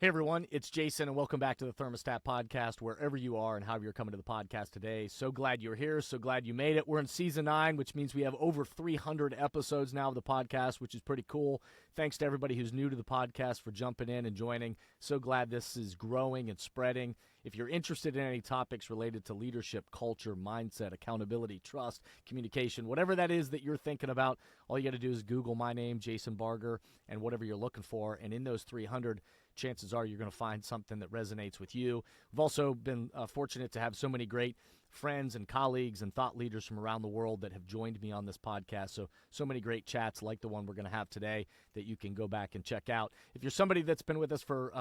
Hey everyone, it's Jason and welcome back to the Thermostat podcast, wherever you are and however you're coming to the podcast today. So glad you're here. So glad you made it. We're in season 9, which means we have over 300 episodes now of the podcast, which is pretty cool. Thanks to everybody who's new to the podcast for jumping in and joining. So glad this is growing and spreading. If you're interested in any topics related to leadership, culture, mindset, accountability, trust, communication, whatever that is that you're thinking about, all you got to do is Google my name, Jason Barger, and whatever you're looking for. And in those 300, chances are you're going to find something that resonates with you. We've also been fortunate to have so many great friends and colleagues and thought leaders from around the world that have joined me on this podcast. So many great chats like the one we're going to have today that you can go back and check out. If you're somebody that's been with us for,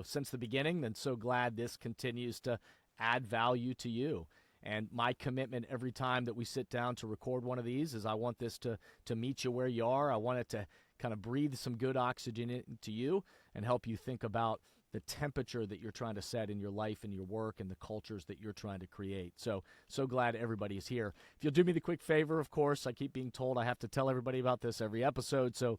since the beginning, then so glad this continues to add value to you. And my commitment every time that we sit down to record one of these is I want this to meet you where you are. I want it to kind of breathe some good oxygen into you and help you think about the temperature that you're trying to set in your life and your work and the cultures that you're trying to create. So glad everybody is here. If you'll do me the quick favor, of course, I keep being told I have to tell everybody about this every episode. So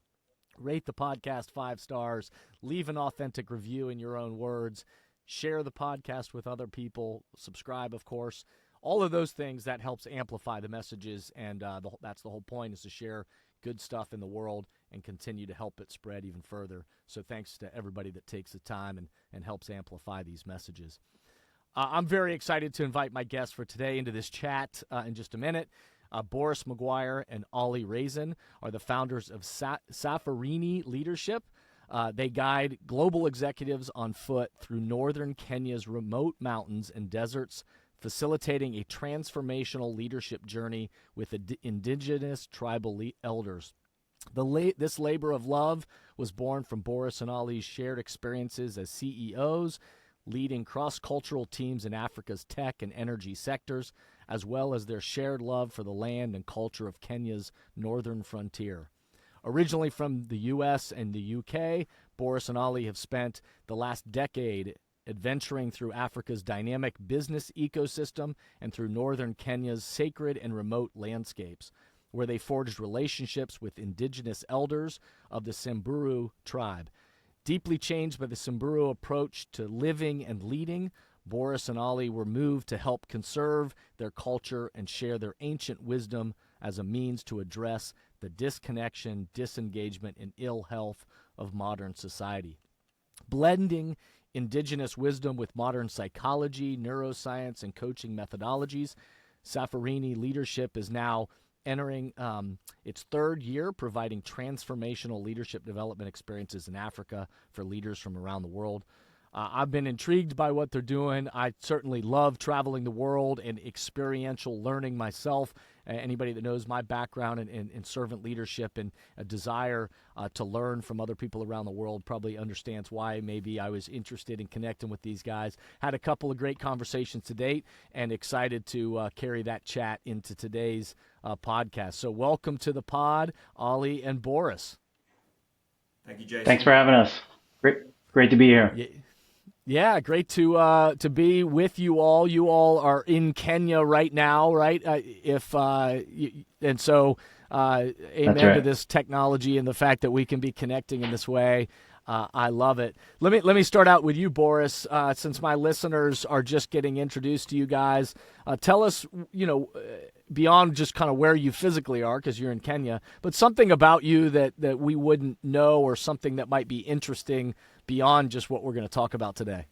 rate the podcast 5 stars, leave an authentic review in your own words, share the podcast with other people, subscribe, of course. All of those things, that helps amplify the messages, and that's the whole point, is to share good stuff in the world and continue to help it spread even further. So thanks to everybody that takes the time and helps amplify these messages. I'm very excited to invite my guests for today into this chat in just a minute. Boris McGuire and Ollie Raisin are the founders of Safarini Leadership. They guide global executives on foot through northern Kenya's remote mountains and deserts, facilitating a transformational leadership journey with indigenous tribal elders. This labor of love was born from Boris and Ollie's shared experiences as CEOs, leading cross-cultural teams in Africa's tech and energy sectors, as well as their shared love for the land and culture of Kenya's northern frontier. Originally from the U.S. and the U.K., Boris and Ollie have spent the last decade adventuring through Africa's dynamic business ecosystem and through northern Kenya's sacred and remote landscapes, where they forged relationships with indigenous elders of the Samburu tribe. Deeply changed by the Samburu approach to living and leading, Boris and Ollie were moved to help conserve their culture and share their ancient wisdom as a means to address the disconnection, disengagement, and ill health of modern society. Blending indigenous wisdom with modern psychology, neuroscience, and coaching methodologies, Safarini Leadership is now entering its 3rd year, providing transformational leadership development experiences in Africa for leaders from around the world. I've been intrigued by what they're doing. I certainly love traveling the world and experiential learning myself. Anybody that knows my background in servant leadership and a desire to learn from other people around the world probably understands why maybe I was interested in connecting with these guys. Had a couple of great conversations to date and excited to carry that chat into today's podcast. So welcome to the pod, Ollie and Boris. Thank you, Jason. Thanks for having us. Great to be here. Yeah, great to be with you all. You all are in Kenya right now, right? So amen right. to this technology and the fact that we can be connecting in this way. I love it. Let me start out with you, Boris. Since my listeners are just getting introduced to you guys, tell us, beyond just kind of where you physically are, because you're in Kenya, but something about you that we wouldn't know, or something that might be interesting beyond just what we're going to talk about today.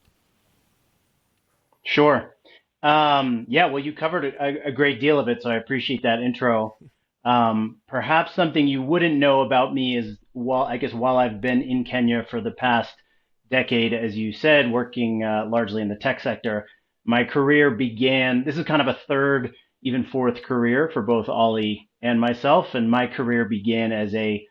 Sure. Well, you covered a great deal of it, so I appreciate that intro. Perhaps something you wouldn't know about me is, while I've been in Kenya for the past decade, as you said, working largely in the tech sector, my career began, this is kind of a 3rd, even 4th career for both Ollie and myself, and my career began as a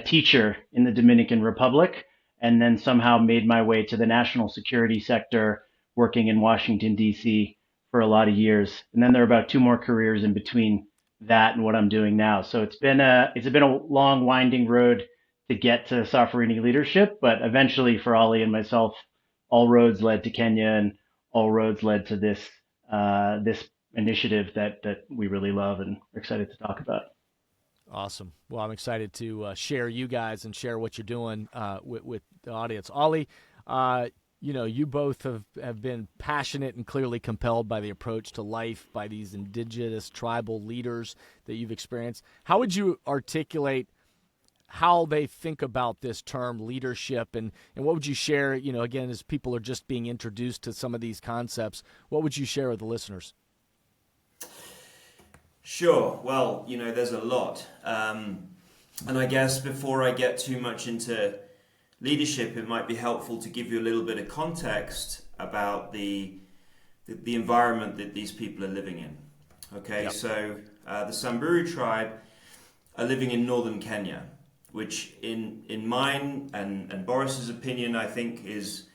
teacher in the Dominican Republic, and then somehow made my way to the national security sector, working in Washington, D.C. for a lot of years. And then there are about 2 more careers in between that and what I'm doing now. So it's been a long, winding road to get to Safarini Leadership, but eventually for Ollie and myself, all roads led to Kenya, and all roads led to this initiative that we really love and are excited to talk about. Awesome. Well, I'm excited to share you guys and share what you're doing with the audience. Ollie, You both have been passionate and clearly compelled by the approach to life by these indigenous tribal leaders that you've experienced. How would you articulate how they think about this term leadership, and what would you share, again, as people are just being introduced to some of these concepts, what would you share with the listeners? Sure. Well, there's a lot. And I guess before I get too much into leadership, it might be helpful to give you a little bit of context about the environment that these people are living in. Okay, yep. So the Samburu tribe are living in northern Kenya, which in mine and Boris's opinion, I think is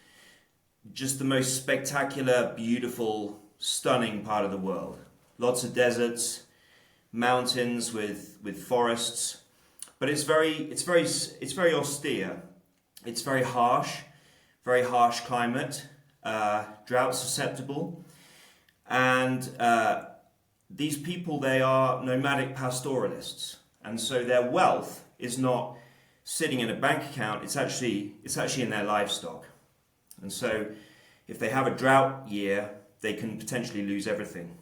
just the most spectacular, beautiful, stunning part of the world. Lots of deserts, mountains with forests, but it's very austere. It's very harsh climate, drought susceptible, and these people, they are nomadic pastoralists, and so their wealth is not sitting in a bank account. It's actually in their livestock, and so if they have a drought year, they can potentially lose everything.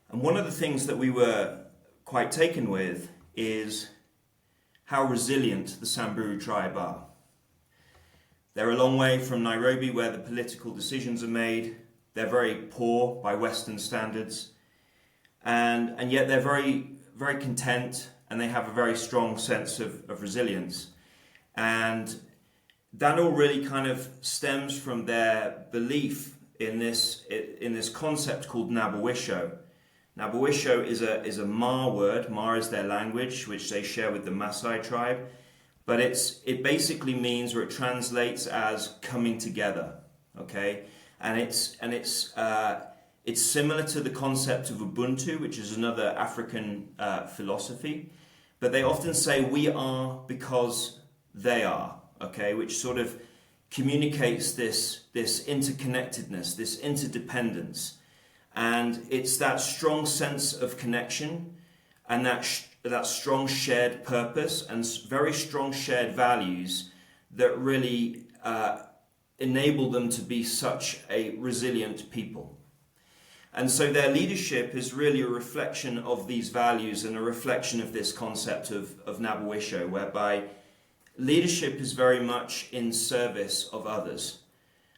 And one of the things that we were quite taken with is how resilient the Samburu tribe are. They're a long way from Nairobi, where the political decisions are made. They're very poor by Western standards, and yet they're very, very content, and they have a very strong sense of resilience. And that all really kind of stems from their belief in this concept called Nabawisho. Nabawisho is a Ma word. Ma is their language, which they share with the Maasai tribe. But it basically means, or it translates as coming together. Okay, and it's similar to the concept of Ubuntu, which is another African philosophy. But they often say we are because they are. Okay, which sort of communicates this interconnectedness, this interdependence. And it's that strong sense of connection and that strong shared purpose and very strong shared values that really enable them to be such a resilient people. And so their leadership is really a reflection of these values and a reflection of this concept of Nabawisho, whereby leadership is very much in service of others.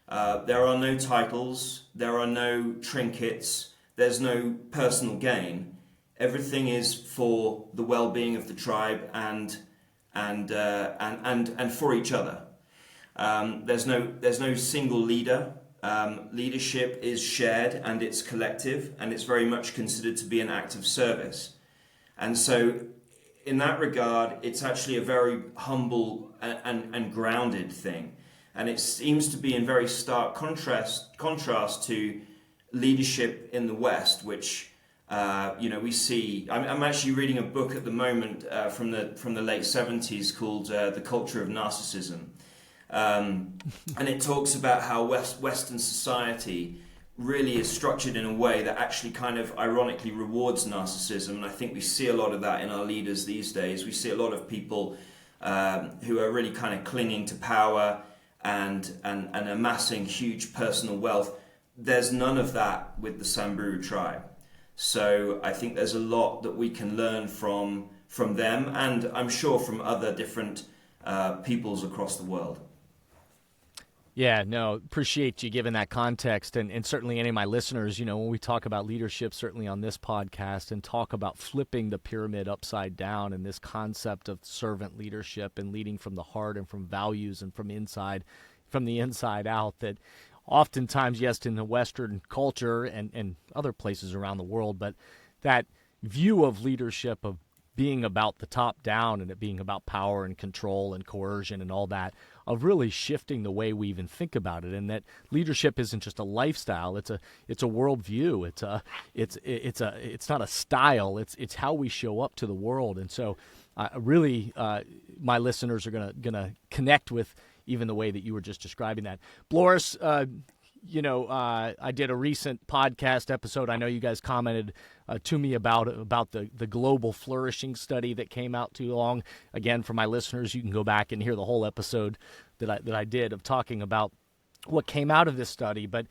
There are no titles, there are no trinkets, there's no personal gain. Everything is for the well-being of the tribe and for each other. There's no single leader. Leadership is shared and it's collective, and it's very much considered to be an act of service. And so, in that regard, it's actually a very humble and grounded thing. And it seems to be in very stark contrast to leadership in the West, which we see. I'm actually reading a book at the moment from the late 70s called The Culture of Narcissism, and it talks about how Western society really is structured in a way that actually kind of ironically rewards narcissism. And I think we see a lot of that in our leaders these days. We see a lot of people who are really kind of clinging to power and amassing huge personal wealth. There's none of that with the Samburu tribe. So I think there's a lot that we can learn from them, and I'm sure from other different peoples across the world. Yeah, no, appreciate you giving that context, and certainly any of my listeners, when we talk about leadership, certainly on this podcast, and talk about flipping the pyramid upside down and this concept of servant leadership and leading from the heart and from values and from the inside out, that oftentimes, yes, in the Western culture and other places around the world, but that view of leadership of being about the top down and it being about power and control and coercion and all that, of really shifting the way we even think about it, and that leadership isn't just a lifestyle; it's a worldview. It's not a style. It's how we show up to the world. And so, really, my listeners are gonna connect with even the way that you were just describing that. Boris, I did a recent podcast episode. I know you guys commented to me about the global flourishing study that came out too long. Again, for my listeners, you can go back and hear the whole episode that I did of talking about what came out of this study, but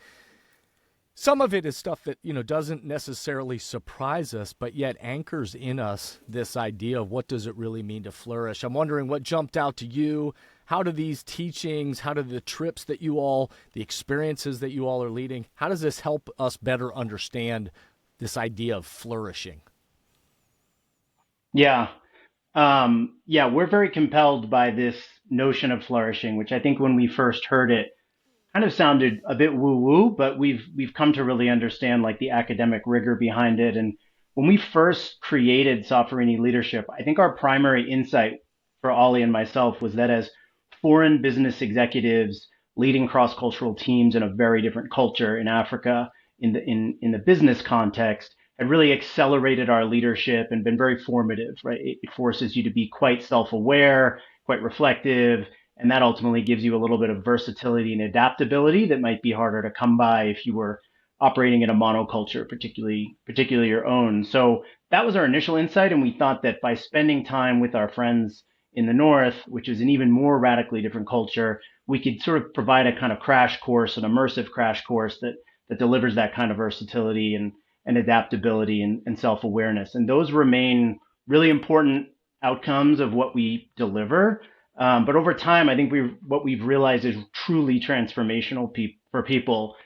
some of it is stuff that, doesn't necessarily surprise us, but yet anchors in us this idea of what does it really mean to flourish. I'm wondering what jumped out to you. How do these teachings, how do the trips that the experiences that you all are leading, how does this help us better understand this idea of flourishing? Yeah. We're very compelled by this notion of flourishing, which I think when we first heard it, kind of sounded a bit woo-woo, but we've come to really understand like the academic rigor behind it. And when we first created Safarini Leadership, I think our primary insight for Ollie and myself was that as foreign business executives leading cross-cultural teams in a very different culture in Africa, in the business context, had really accelerated our leadership and been very formative, right? It forces you to be quite self-aware, quite reflective, and that ultimately gives you a little bit of versatility and adaptability that might be harder to come by if you were operating in a monoculture, particularly your own. So that was our initial insight, and we thought that by spending time with our friends in the North, which is an even more radically different culture, we could sort of provide a kind of crash course, an immersive crash course that delivers that kind of versatility and adaptability and self-awareness. And those remain really important outcomes of what we deliver. But over time, I think what we've realized is truly transformational for people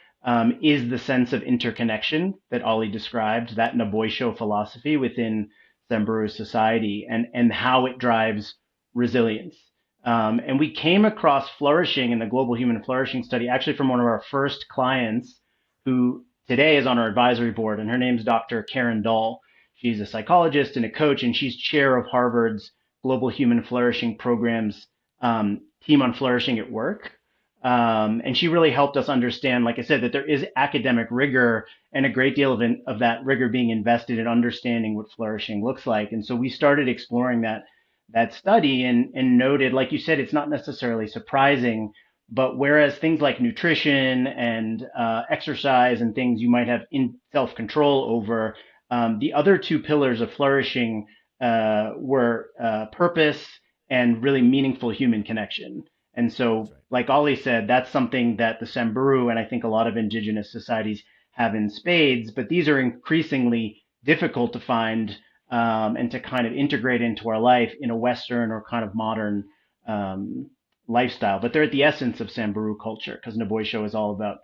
is the sense of interconnection that Ollie described, that Naboisho philosophy within Samburu society, and how it drives resilience. And we came across flourishing in the Global Human Flourishing Study actually from one of our first clients who today is on our advisory board, and her name's Dr. Karen Dahl. She's a psychologist and a coach, and she's chair of Harvard's Global Human Flourishing Program's team on flourishing at work. And she really helped us understand, like I said, that there is academic rigor and a great deal of that rigor being invested in understanding what flourishing looks like. And so we started exploring that study and noted, like you said, it's not necessarily surprising, but whereas things like nutrition and exercise and things you might have in self-control over, the other two pillars of flourishing were purpose and really meaningful human connection. And so, like Ollie said, that's something that the Samburu and I think a lot of indigenous societies have in spades, but these are increasingly difficult to find and to kind of integrate into our life in a Western or kind of modern lifestyle. But they're at the essence of Samburu culture because Naboisho is all about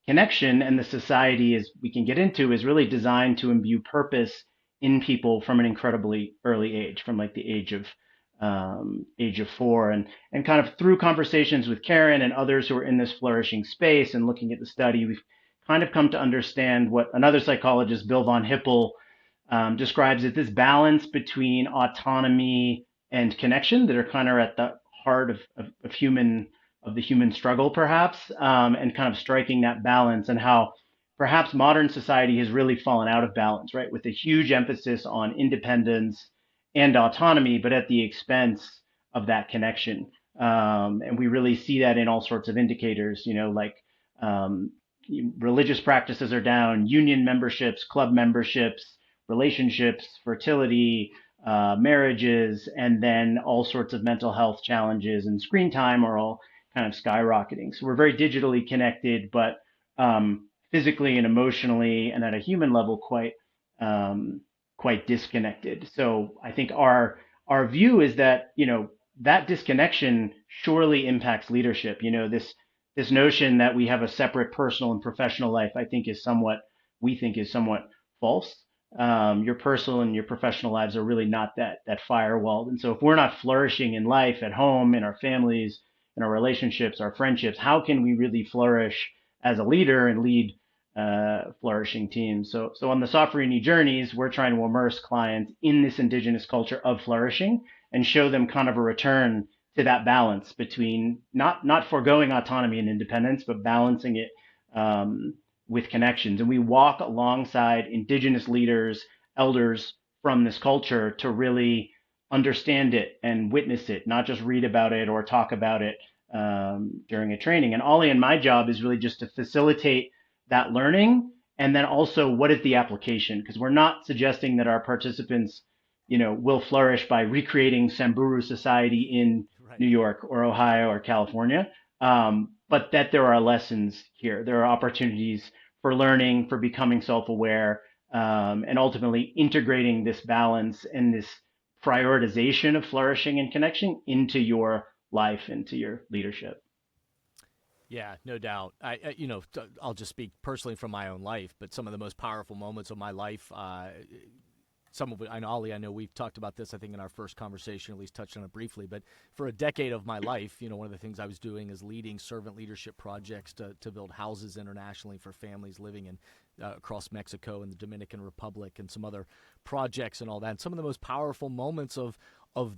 connection, and the society, as we can get into, is really designed to imbue purpose in people from an incredibly early age, from like the age of 4, and kind of through conversations with Karen and others who are in this flourishing space and looking at the study, we've kind of come to understand what another psychologist, Bill von Hippel, describes as this balance between autonomy and connection that are kind of at the heart of the human struggle, perhaps, and kind of striking that balance, and how perhaps modern society has really fallen out of balance, right, with a huge emphasis on independence and autonomy, but at the expense of that connection. And we really see that in all sorts of indicators, like religious practices are down, union memberships, club memberships, relationships, fertility, marriages, and then all sorts of mental health challenges and screen time are all kind of skyrocketing. So we're very digitally connected, but physically and emotionally and at a human level quite disconnected. So I think our view is that that disconnection surely impacts leadership. This notion that we have a separate personal and professional life, I think is somewhat false. Your personal and your professional lives are really not that firewalled. And so if we're not flourishing in life, at home, in our families, in our relationships, our friendships, how can we really flourish as a leader and lead flourishing teams? So on the Safarini journeys, we're trying to immerse clients in this indigenous culture of flourishing and show them kind of a return to that balance between not foregoing autonomy and independence, but balancing it with connections. And we walk alongside indigenous leaders, elders from this culture to really understand it and witness it, not just read about it or talk about it during a training. And Ollie and my job is really just to facilitate that learning. And then also, what is the application? Because we're not suggesting that our participants will flourish by recreating Samburu society in Right. New York or Ohio or California. But that there are lessons here. There are opportunities for learning, for becoming self-aware, and ultimately integrating this balance and this prioritization of flourishing and connection into your life, into your leadership. Yeah, no doubt. I'll just speak personally from my own life, but some of the most powerful moments of my life, some of it, and Ollie, I know we've talked about this, I think, in our first conversation, at least touched on it briefly, but for a decade of my life, one of the things I was doing is leading servant leadership projects to build houses internationally for families living in across Mexico and the Dominican Republic and some other projects and all that. And some of the most powerful moments of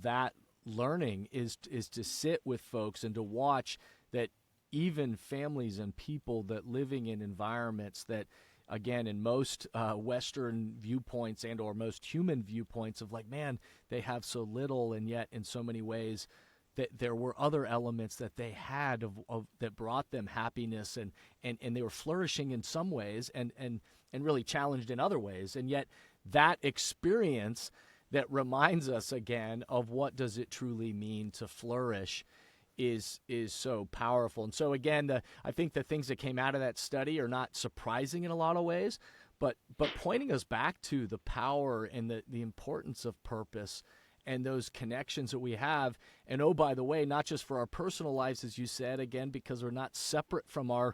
that learning is to sit with folks and to watch that even families and people that living in environments that, again, in most Western viewpoints and or most human viewpoints of like, man, they have so little, and yet in so many ways that there were other elements that they had of that brought them happiness, and they were flourishing in some ways and really challenged in other ways. And yet that experience that reminds us again of what does it truly mean to flourish is so powerful. And so again, I think the things that came out of that study are not surprising in a lot of ways, but pointing us back to the power and the importance of purpose and those connections that we have. And oh, by the way, not just for our personal lives, as you said, again, because we're not separate from our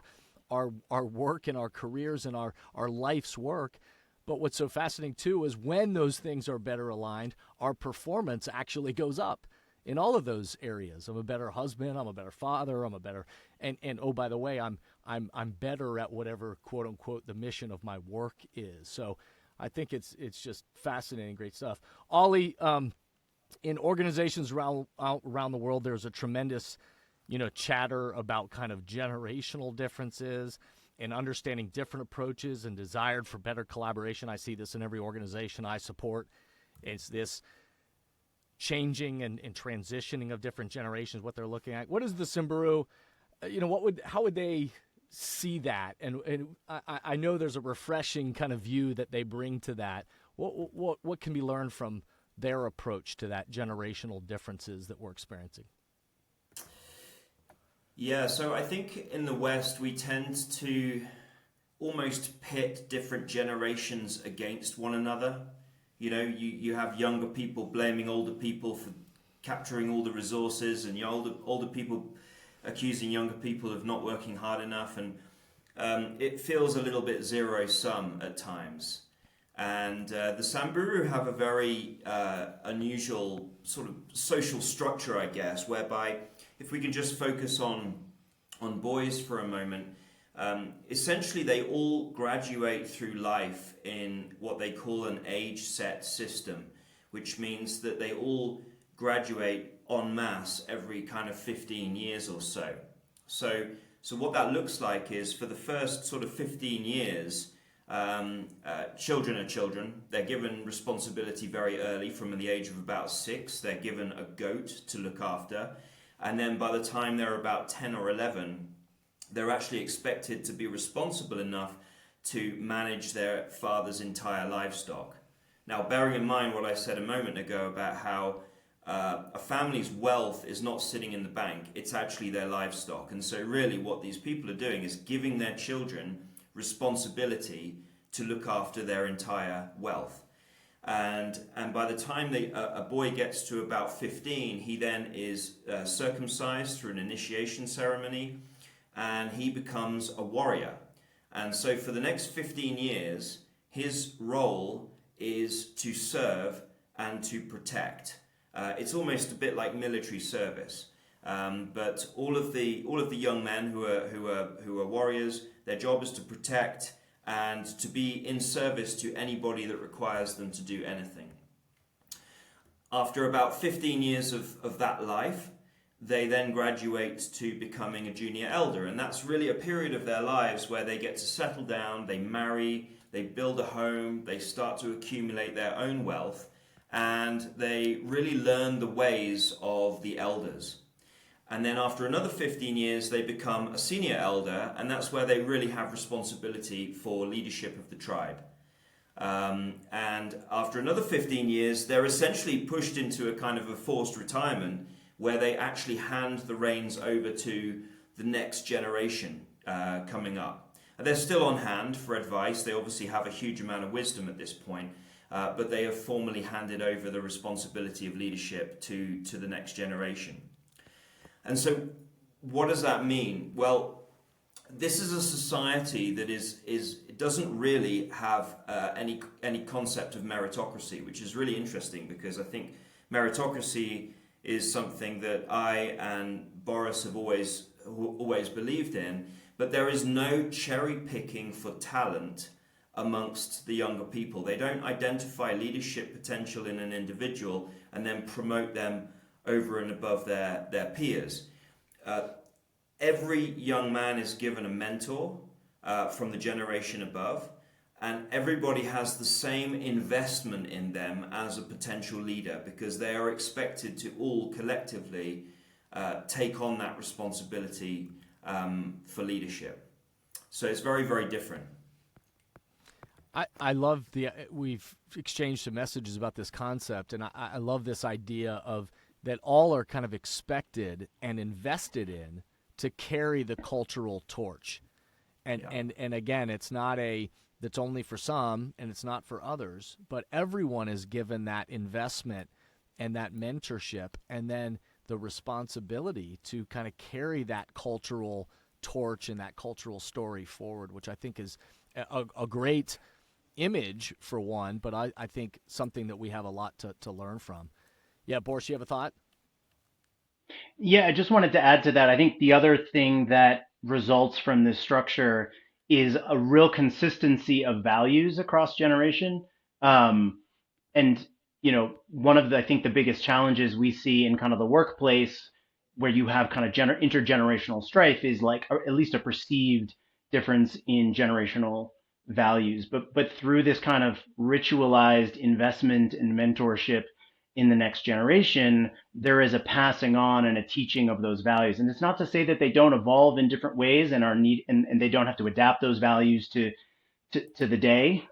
work and our careers and our life's work. But what's so fascinating too is when those things are better aligned, our performance actually goes up in all of those areas. I'm a better husband, I'm a better father, I'm a better, and oh, by the way, I'm better at whatever, quote unquote, the mission of my work is. So I think it's just fascinating, great stuff. Ollie, in organizations around the world, there's a tremendous, chatter about kind of generational differences and understanding different approaches and desired for better collaboration. I see this in every organization I support. It's this changing and transitioning of different generations, what they're looking at. What is the Samburu, how would they see that? And I know there's a refreshing kind of view that they bring to that. What can be learned from their approach to that generational differences that we're experiencing? Yeah, so I think in the West we tend to almost pit different generations against one another. You have younger people blaming older people for capturing all the resources, and older people accusing younger people of not working hard enough, and it feels a little bit zero sum at times. And the Samburu have a very unusual sort of social structure, I guess, whereby if we can just focus on boys for a moment, essentially they all graduate through life in what they call an age-set system, which means that they all graduate en masse every kind of 15 years or so. So what that looks like is for the first sort of 15 years, children are children. They're given responsibility very early, from the age of about 6. They're given a goat to look after. And then by the time they're about 10 or 11, they're actually expected to be responsible enough to manage their father's entire livestock. Now, bearing in mind what I said a moment ago about how a family's wealth is not sitting in the bank, it's actually their livestock. And so really what these people are doing is giving their children responsibility to look after their entire wealth. And by the time a boy gets to about 15, he then is circumcised through an initiation ceremony, and he becomes a warrior. And so for the next 15 years, his role is to serve and to protect. It's almost a bit like military service. But all of the young men who are warriors, their job is to protect and to be in service to anybody that requires them to do anything. After about 15 years of that life, they then graduate to becoming a junior elder, and that's really a period of their lives where they get to settle down, they marry, they build a home, they start to accumulate their own wealth, and they really learn the ways of the elders. And then after another 15 years, they become a senior elder, and that's where they really have responsibility for leadership of the tribe. And after another 15 years, they're essentially pushed into a kind of a forced retirement where they actually hand the reins over to the next generation coming up. And they're still on hand for advice. They obviously have a huge amount of wisdom at this point, but they have formally handed over the responsibility of leadership to the next generation. And so what does that mean? Well, this is a society that doesn't really have any concept of meritocracy, which is really interesting because I think meritocracy is something that I and Boris have always believed in, but there is no cherry picking for talent amongst the younger people. They don't identify leadership potential in an individual and then promote them over and above their peers. Every young man is given a mentor from the generation above, and everybody has the same investment in them as a potential leader because they are expected to all collectively take on that responsibility for leadership. So it's very, very different. I love we've exchanged some messages about this concept, and I love this idea of that all are kind of expected and invested in to carry the cultural torch. And again, it's not that's only for some and it's not for others, but everyone is given that investment and that mentorship and then the responsibility to kind of carry that cultural torch and that cultural story forward, which I think is a great image for one, but I think something that we have a lot to learn from. Yeah, Boris, you have a thought? Yeah, I just wanted to add to that. I think the other thing that results from this structure is a real consistency of values across generation. Um, and one of the, I think the biggest challenges we see in kind of the workplace where you have kind of intergenerational strife is like at least a perceived difference in generational values. But through this kind of ritualized investment and mentorship in the next generation, there is a passing on and a teaching of those values. And it's not to say that they don't evolve in different ways and and they don't have to adapt those values to the day.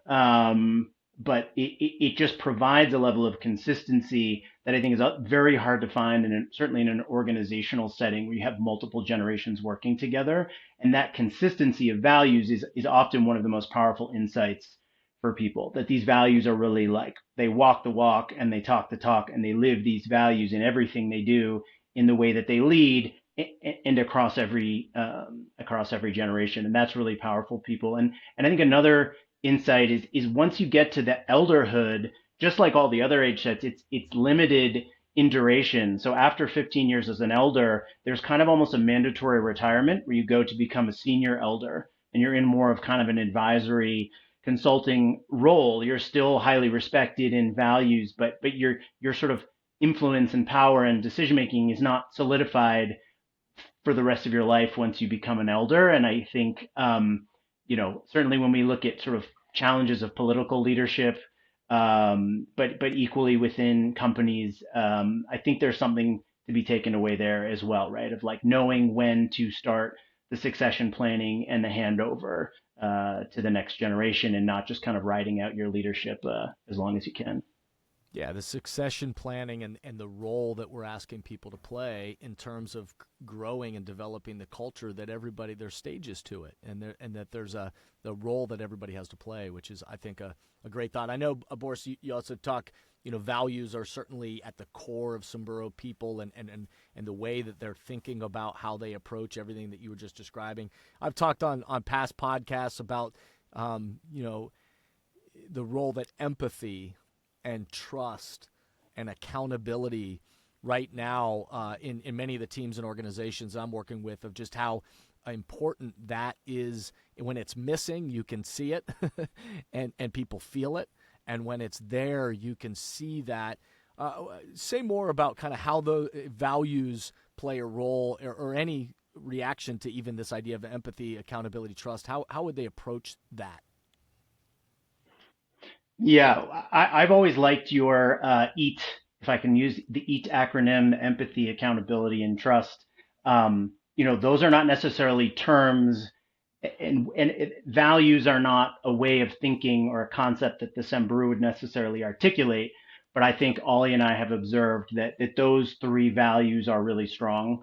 But it just provides a level of consistency that I think is very hard to find, and certainly in an organizational setting where you have multiple generations working together. And that consistency of values is often one of the most powerful insights for people, that these values are really like they walk the walk and they talk the talk and they live these values in everything they do in the way that they lead and across every generation. And that's really powerful, people. And I think another insight is once you get to the elderhood, just like all the other age sets, it's limited in duration. So after 15 years as an elder, there's kind of almost a mandatory retirement where you go to become a senior elder and you're in more of kind of an advisory consulting role. You're still highly respected in values, but your sort of influence and power and decision making is not solidified for the rest of your life once you become an elder. And I think certainly when we look at sort of challenges of political leadership, but equally within companies, I think there's something to be taken away there as well, right? Of like knowing when to start the succession planning and the handover to the next generation, and not just kind of riding out your leadership as long as you can. Yeah, the succession planning and the role that we're asking people to play in terms of growing and developing the culture, that everybody, there's stages to it, and that there's the role that everybody has to play, which is, I think, a great thought. I know, Boris, you also talk, values are certainly at the core of Samburu people and the way that they're thinking about how they approach everything that you were just describing. I've talked on past podcasts about, the role that empathy and trust and accountability right now in many of the teams and organizations I'm working with, of just how important that is. When it's missing, you can see it and people feel it. And when it's there, you can see that. Say more about kind of how the values play a role, or any reaction to even this idea of empathy, accountability, trust. How would they approach that? Yeah, I've always liked your EAT, if I can use the EAT acronym: empathy, accountability, and trust. Those are not necessarily terms values are not a way of thinking or a concept that the Samburu would necessarily articulate. But I Yep. think Ollie and I have observed that those three values are really strong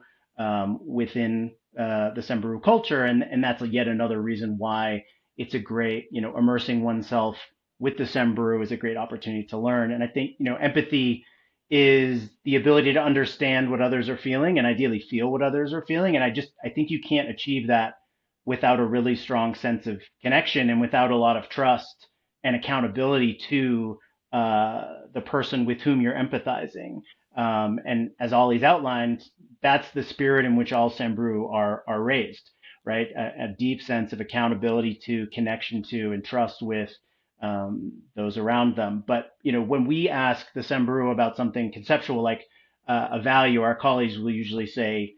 within the Samburu culture, and that's yet another reason why it's a great, immersing oneself with the Samburu is a great opportunity to learn. And I think, empathy is the ability to understand what others are feeling and ideally feel what others are feeling. And I think you can't achieve that without a really strong sense of connection and without a lot of trust and accountability to the person with whom you're empathizing. And as Ollie's outlined, that's the spirit in which all Samburu are raised, right? A deep sense of accountability to, connection to, and trust with those around them. But when we ask the Samburu about something conceptual like a value, our colleagues will usually say,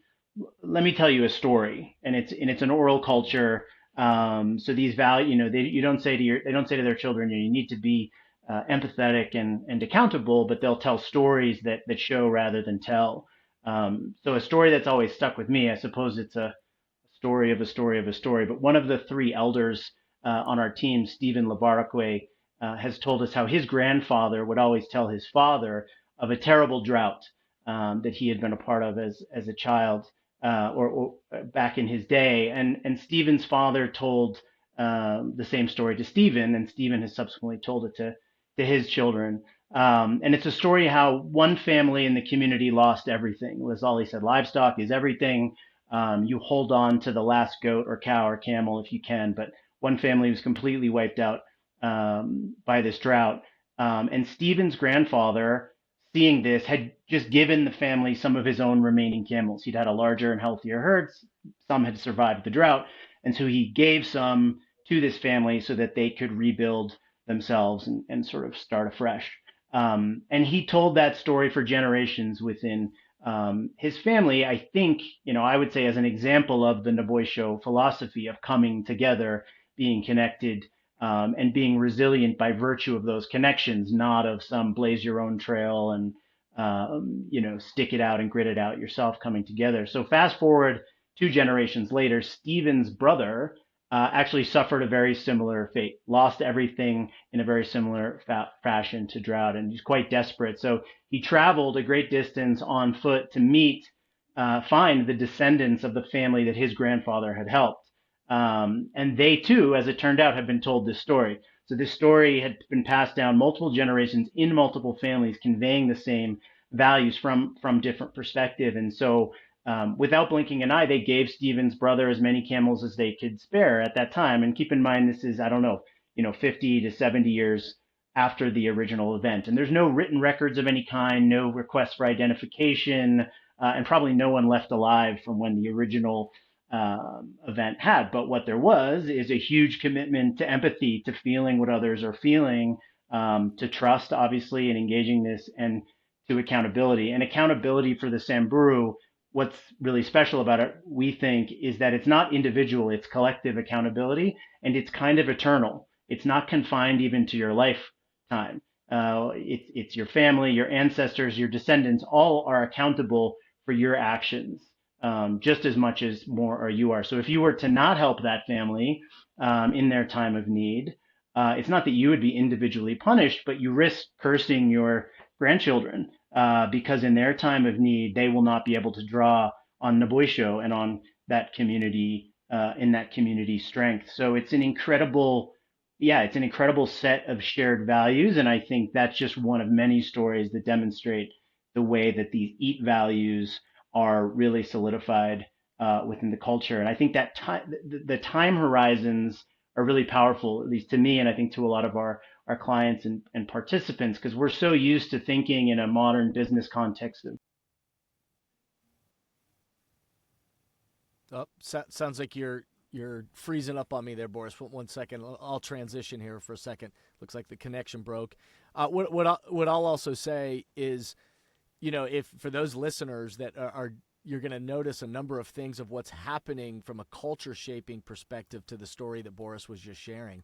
let me tell you a story, and it's an oral culture. So these value, they don't say to their children, you need to be empathetic and accountable, but they'll tell stories that show rather than tell. So a story that's always stuck with me, I suppose it's a story of a story of a story. But one of the three elders on our team, Stephen Labarque, has told us how his grandfather would always tell his father of a terrible drought that he had been a part of as a child or back in his day. And Stephen's father told the same story to Stephen, and Stephen has subsequently told it to his children. And it's a story how one family in the community lost everything. As Ollie said, livestock is everything. You hold on to the last goat or cow or camel if you can, but one family was completely wiped out by this drought. And Stephen's grandfather, seeing this, had just given the family some of his own remaining camels. He'd had a larger and healthier herd. Some had survived the drought. And so he gave some to this family so that they could rebuild themselves and sort of start afresh. And he told that story for generations within his family. I think, I would say as an example of the Naboisho philosophy of coming together, being connected, and being resilient by virtue of those connections, not of some blaze your own trail and, stick it out and grit it out yourself coming together. So fast forward 2 generations later, Stephen's brother actually suffered a very similar fate, lost everything in a very similar fashion to drought, and he's quite desperate. So he traveled a great distance on foot to find the descendants of the family that his grandfather had helped. And they too, as it turned out, had been told this story. So this story had been passed down multiple generations in multiple families, conveying the same values from different perspective. And so without blinking an eye, they gave Stephen's brother as many camels as they could spare at that time. And keep in mind, this is, I don't know, 50 to 70 years after the original event. And there's no written records of any kind, no requests for identification, and probably no one left alive from when the original event had. But what there was is a huge commitment to empathy, to feeling what others are feeling, to trust, obviously, and engaging this, and to accountability. And accountability for the Samburu, what's really special about it, we think, is that it's not individual, it's collective accountability, and it's kind of eternal. It's not confined even to your lifetime. It's your family, your ancestors, your descendants, all are accountable for your actions just as much as more or you are. So if you were to not help that family in their time of need, it's not that you would be individually punished, but you risk cursing your grandchildren because in their time of need, they will not be able to draw on Naboisho and on that community in that community strength. So it's an incredible, it's an incredible set of shared values, and I think that's just one of many stories that demonstrate the way that these eat values are really solidified within the culture. And I think that the time horizons are really powerful, at least to me, and I think to a lot of our clients and participants, because we're so used to thinking in a modern business context of. Oh, sounds like you're freezing up on me there, Boris. One second. I'll transition here for a second. Looks like the connection broke. What I'll also say is, if for those listeners that are you're going to notice a number of things of what's happening from a culture shaping perspective to the story that Boris was just sharing.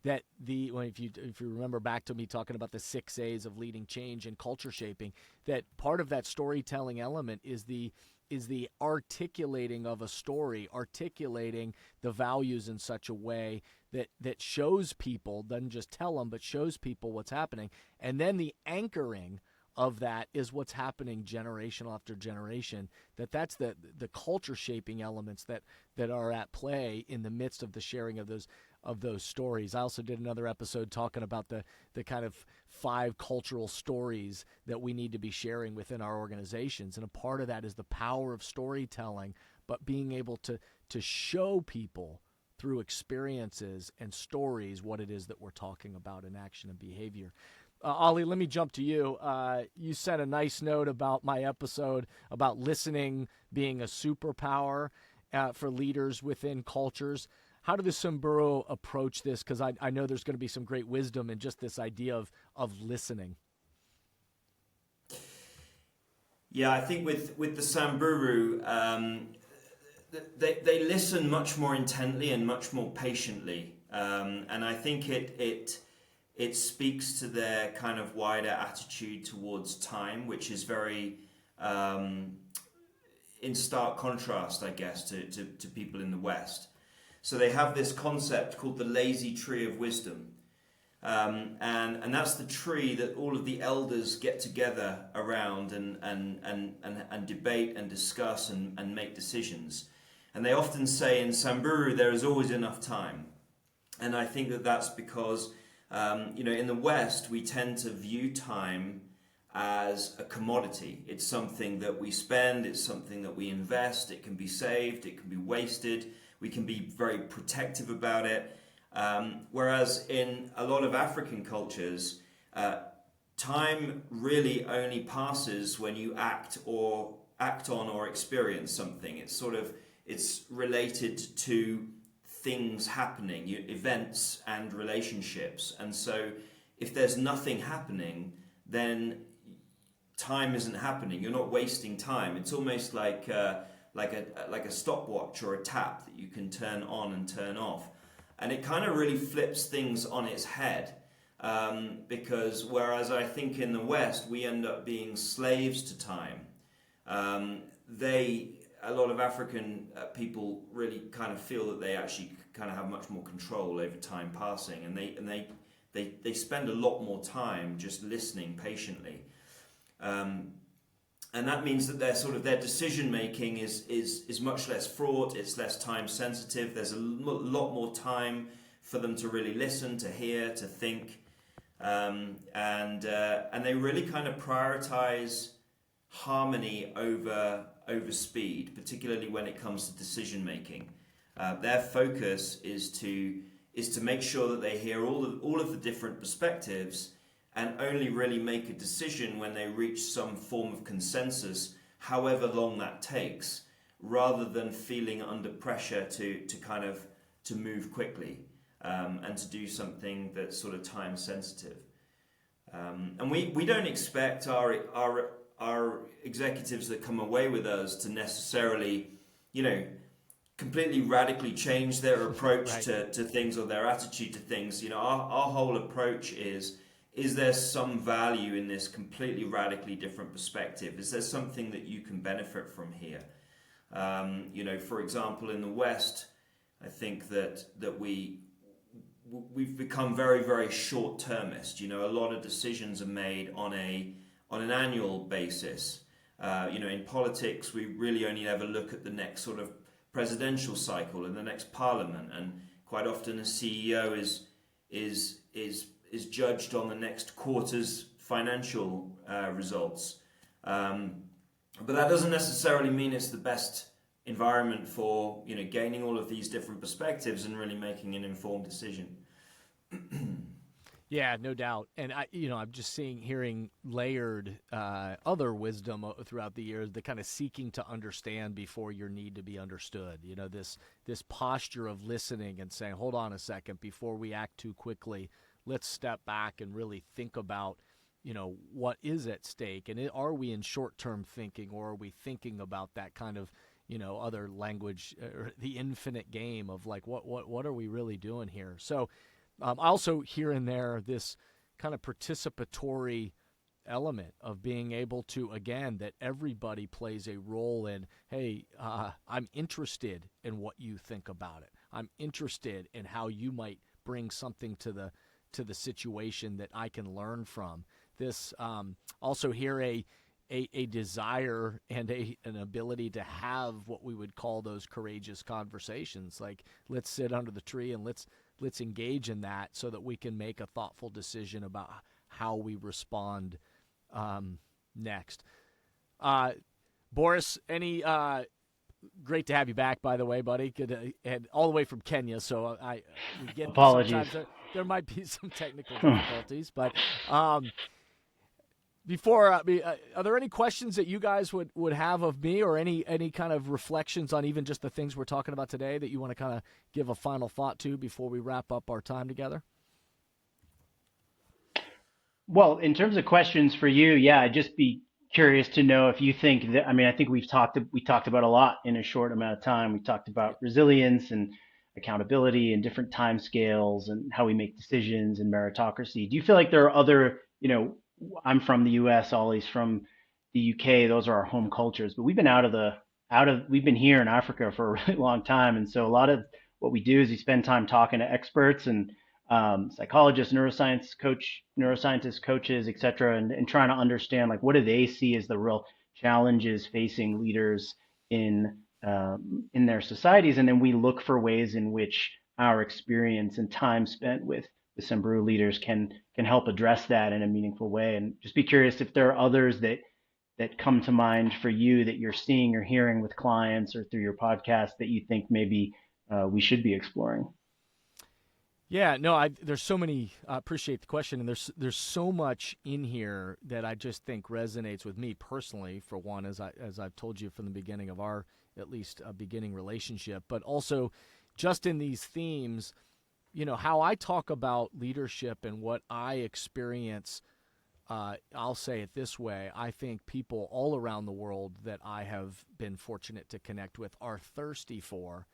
That if you remember back to me talking about the 6 A's of leading change and culture shaping, that part of that storytelling element is the is the articulating of a story, articulating the values in such a way that shows people, doesn't just tell them, but shows people what's happening. And then the anchoring of that is what's happening generation after generation, that's the culture shaping elements that are at play in the midst of the sharing of those stories. I also did another episode talking about the kind of 5 cultural stories that we need to be sharing within our organizations. And a part of that is the power of storytelling, but being able to show people through experiences and stories what it is that we're talking about in action and behavior. Ollie, let me jump to you. You sent a nice note about my episode about listening being a superpower for leaders within cultures. How do the Samburu approach this? Because I know there's going to be some great wisdom in just this idea of listening. Yeah, I think with the Samburu, they listen much more intently and much more patiently, and I think it speaks to their kind of wider attitude towards time, which is very in stark contrast, I guess, to people in the West. So they have this concept called the lazy tree of wisdom. And that's the tree that all of the elders get together around and debate and discuss and make decisions. And they often say in Samburu, there is always enough time. And I think that's because in the West, we tend to view time as a commodity. It's something that we spend, it's something that we invest, it can be saved, it can be wasted, we can be very protective about it. Whereas in a lot of African cultures, time really only passes when you act on or experience something. It's related to things happening, events and relationships. And so if there's nothing happening, then time isn't happening. You're not wasting time. It's almost like a stopwatch or a tap that you can turn on and turn off. And it kind of really flips things on its head. Because whereas I think in the West, we end up being slaves to time, a lot of African people really kind of feel that they actually kind of have much more control over time passing, and they spend a lot more time just listening patiently, and that means that their decision making is much less fraught. It's less time sensitive. There's a lot more time for them to really listen, to hear, to think, and they really kind of prioritize harmony over speed, particularly when it comes to decision making. Their focus is to make sure that they hear all of the different perspectives and only really make a decision when they reach some form of consensus, however long that takes, rather than feeling under pressure to move quickly and to do something that's sort of time sensitive. And we don't expect our executives that come away with us to necessarily, completely radically change their approach right. to things or their attitude to things. Our whole approach is there some value in this completely radically different perspective? Is there something that you can benefit from here? For example, in the West, I think that we've become very, very short-termist. A lot of decisions are made on an annual basis. In politics, we really only ever look at the next sort of presidential cycle and the next parliament, and quite often a CEO is judged on the next quarter's financial results. But that doesn't necessarily mean it's the best environment for gaining all of these different perspectives and really making an informed decision. Yeah, no doubt. And I'm just hearing layered other wisdom throughout the years, the kind of seeking to understand before your need to be understood. This posture of listening and saying, hold on a second, before we act too quickly, let's step back and really think about, what is at stake, and are we in short-term thinking, or are we thinking about that kind of, other language, or the infinite game of like, what are we really doing here? So. Also here and there, this kind of participatory element of being able to, again, that everybody plays a role in, hey, I'm interested in what you think about it. I'm interested in how you might bring something to the situation that I can learn from. This also here a desire and an ability to have what we would call those courageous conversations. Like, let's sit under the tree and let's engage in that so that we can make a thoughtful decision about how we respond next. Boris, any great to have you back, by the way, buddy. Good, and all the way from Kenya. So we get Apologies. sometimes there might be some technical difficulties, but before, are there any questions that you guys would have of me, or any kind of reflections on even just the things we're talking about today that you want to kind of give a final thought to before we wrap up our time together? Well, in terms of questions for you, yeah, I'd just be curious to know if you think that, I mean, I think we talked about a lot in a short amount of time. We talked about resilience and accountability and different time scales and how we make decisions and meritocracy. Do you feel like there are other, I'm from the US, Ollie's from the UK, those are our home cultures, but we've been we've been here in Africa for a really long time. And so a lot of what we do is we spend time talking to experts and psychologists, neuroscientists, coaches, et cetera, and trying to understand, like, what do they see as the real challenges facing leaders in their societies, and then we look for ways in which our experience and time spent with the Samburu leaders can help address that in a meaningful way. And just be curious if there are others that come to mind for you that you're seeing or hearing with clients or through your podcast that you think maybe we should be exploring. Yeah, no, there's so many. I appreciate the question, and there's so much in here that I just think resonates with me personally. For one, as I've told you from the beginning of our at least beginning relationship, but also just in these themes, how I talk about leadership and what I experience. I'll say it this way: I think people all around the world that I have been fortunate to connect with are thirsty for,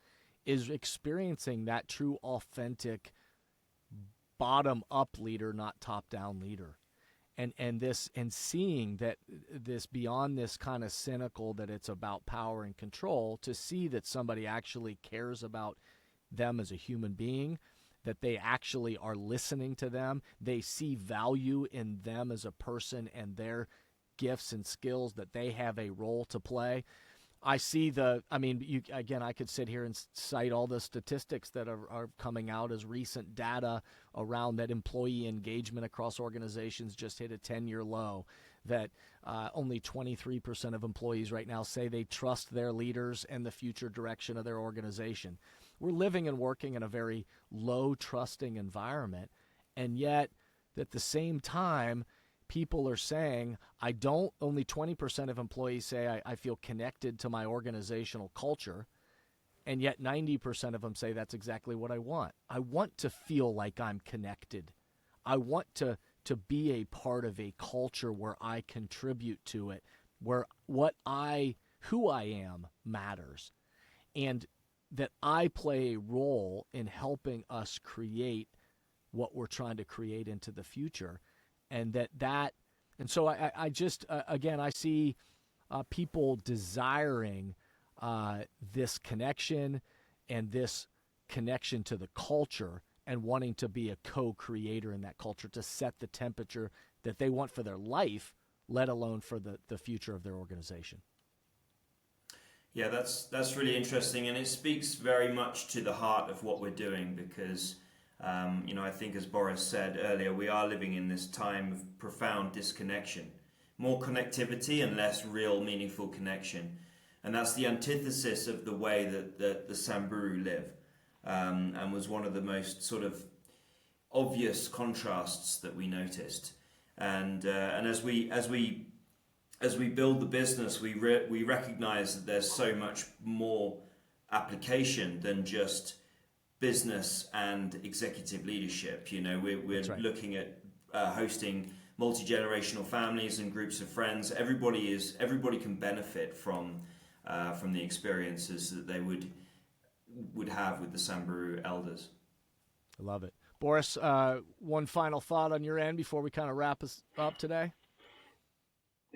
is experiencing that true, authentic, bottom-up leader, not top-down leader, and seeing that this beyond this kind of cynical that it's about power and control, to see that somebody actually cares about them as a human being, that they actually are listening to them, they see value in them as a person and their gifts and skills, that they have a role to play. I could sit here and cite all the statistics that are coming out as recent data around that employee engagement across organizations just hit a 10-year low, that only 23% of employees right now say they trust their leaders and the future direction of their organization. We're living and working in a very low trusting environment, and yet at the same time, people are saying, only 20% of employees say I feel connected to my organizational culture, and yet 90% of them say that's exactly what I want. I want to feel like I'm connected. I want to be a part of a culture where I contribute to it, where who I am matters, and that I play a role in helping us create what we're trying to create into the future. And so I just, again, I see people desiring this connection and this connection to the culture, and wanting to be a co-creator in that culture, to set the temperature that they want for their life, let alone for the future of their organization. Yeah, that's really interesting, and it speaks very much to the heart of what we're doing, because I think, as Boris said earlier, we are living in this time of profound disconnection, more connectivity and less real meaningful connection. And that's the antithesis of the way that the Samburu live, and was one of the most sort of obvious contrasts that we noticed. And as we build the business, we recognize that there's so much more application than just business and executive leadership. We're right. Looking at hosting multi-generational families and groups of friends. Everybody can benefit from the experiences that they would have with the Samburu elders. I love it. Boris, one final thought on your end before we kind of wrap us up today?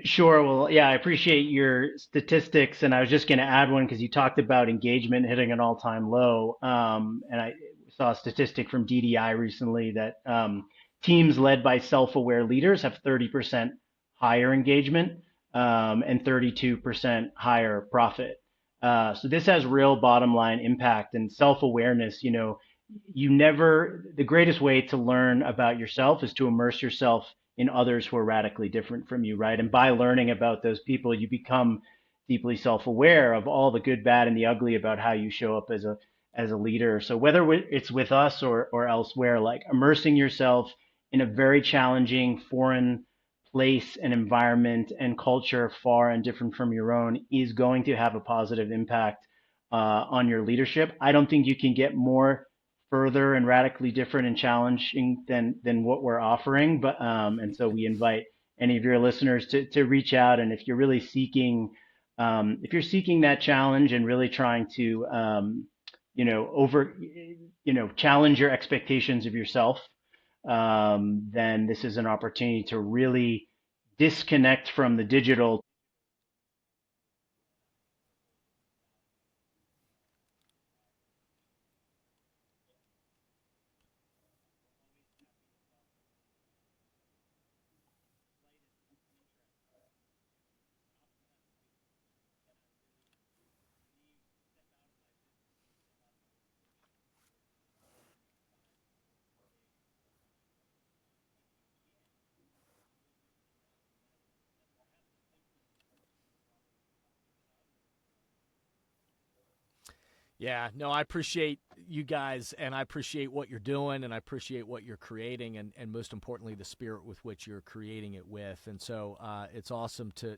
Sure. Well, yeah, I appreciate your statistics, and I was just going to add one because you talked about engagement hitting an all-time low. And I saw a statistic from DDI recently that teams led by self-aware leaders have 30% higher engagement and 32% higher profit. So this has real bottom line impact and self-awareness. The greatest way to learn about yourself is to immerse yourself in others who are radically different from you, right? And by learning about those people, you become deeply self-aware of all the good, bad, and the ugly about how you show up as a leader. So whether it's with us or elsewhere, like immersing yourself in a very challenging foreign place and environment and culture far and different from your own is going to have a positive impact on your leadership. I don't think you can get more further and radically different and challenging than what we're offering. But and so we invite any of your listeners to reach out, and if you're really seeking if you're seeking that challenge and really trying to over challenge your expectations of yourself, then this is an opportunity to really disconnect from the digital. Yeah, no, I appreciate you guys, and I appreciate what you're doing, and I appreciate what you're creating, and most importantly, the spirit with which you're creating it with. And so it's awesome to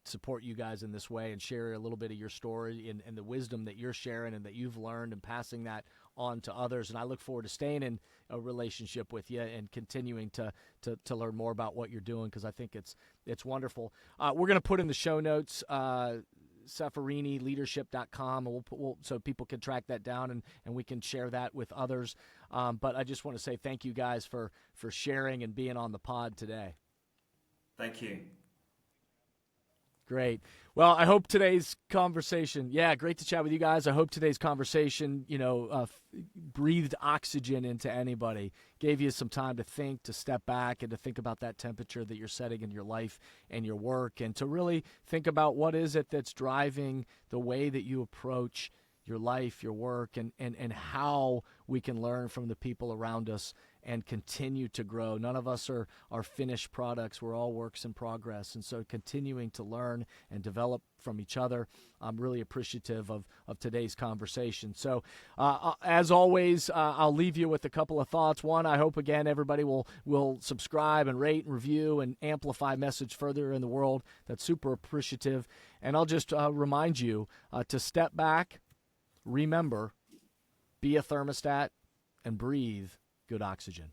support you guys in this way and share a little bit of your story and the wisdom that you're sharing and that you've learned and passing that on to others. And I look forward to staying in a relationship with you and continuing to learn more about what you're doing, because I think it's wonderful. We're going to put in the show notes SafariniLeadership.com, and so people can track that down, and we can share that with others. But I just want to say thank you guys for sharing and being on the pod today. Thank you. Great. Well, I hope today's conversation, great to chat with you guys. I hope today's conversation, breathed oxygen into anybody, gave you some time to think, to step back, and to think about that temperature that you're setting in your life and your work, and to really think about what is it that's driving the way that you approach your life, your work, and how we can learn from the people around us and continue to grow. None of us are finished products. We're all works in progress. And so continuing to learn and develop from each other, I'm really appreciative of today's conversation. So as always, I'll leave you with a couple of thoughts. One, I hope, again, everybody will subscribe and rate and review and amplify message further in the world. That's super appreciative. And I'll just remind you to step back, remember, be a thermostat, and breathe good oxygen.